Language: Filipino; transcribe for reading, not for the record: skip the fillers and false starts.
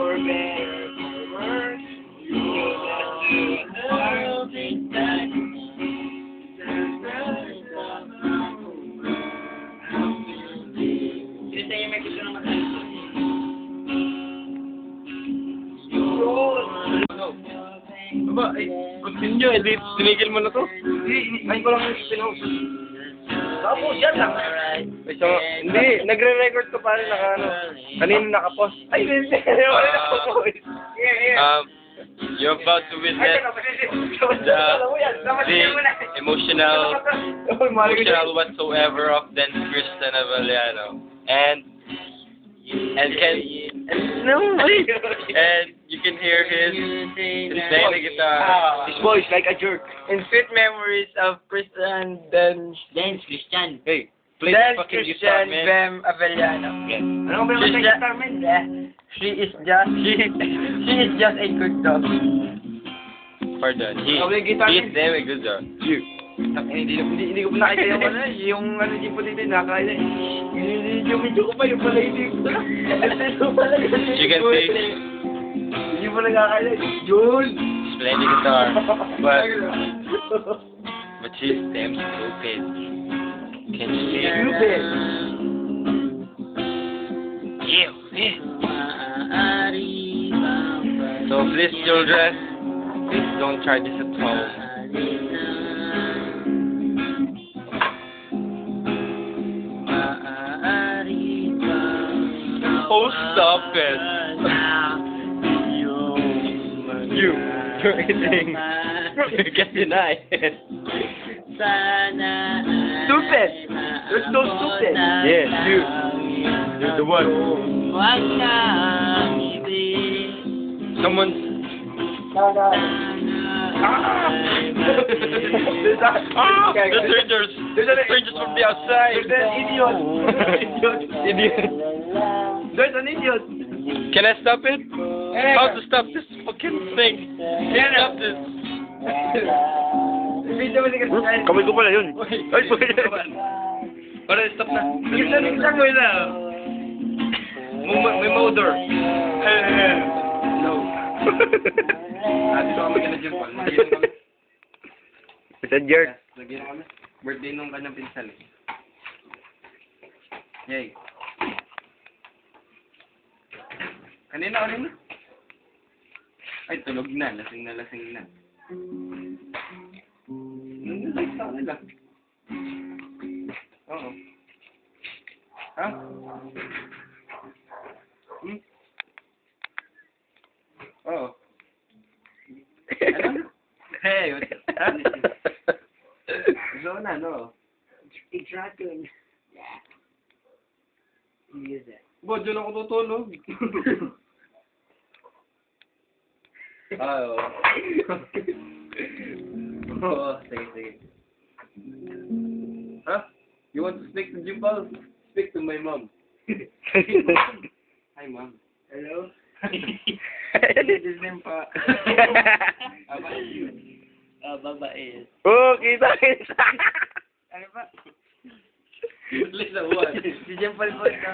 For better, for worse, you just do all things that yun tayo may gusto naman tayo. Aba, continue, edit. Tinigil mo na to. Hindi, ay ko lang yung pinost. Tapos, yan lang. So, hindi, nagre-record ko pa rin kanina nakapost. Ay, hindi. Wala na ako. You're about to witness the emotional whatsoever of then Christian Avellano. And you can hear his playing the guitar. His voice like a jerk. In sweet memories of Christian Dance Christian. Hey, play Dance the fucking Christian guitar, man. Bem Avellano. Ano ba yung guitar, man? She is just a good dog. Pardon. He is damn a good dog. Hindi ko pa nakita yung ano, yung ano yung po dito nakakaya. Yung medyo ko pa yung pala hindi ko. You can see Hindi mo nakakaya. Yun! he's playing the guitar, but he's damn stupid. Can you see? Stupid! So please, children, please don't try this at home. Oh, stop it! You're eating. You get denied. Stupid! You're so stupid! Yes, you're the one. Someone's. The strangers from the outside. There's an idiot. There's an idiot. Can I stop it? How to stop this fucking thing? Can I stop this? Kamay ko pala yun. Ay, Para stop na. Isang mo na. May motor. No. Dito kami ka na dyan, Paul. It's a jerk. Lagyan kami. Birthday nung kanyang pinsal eh. Yay. Kanina. Ay, tulog na. Lasing na. Nandun sa kanila. Oo. Ha? Oo. Ano? Hey, what's up? No, no. It's raccoon. Yeah. He is it. Bo, dyan ako tutulog. Oo. Oo, sige. Huh? You want to speak to Jimbal? Speak to my mom. Hi, mom. Hello? His name pa. How about you? Babae. Oh, kita. Ano ba? Listen, what? Si Jem Palpon ka.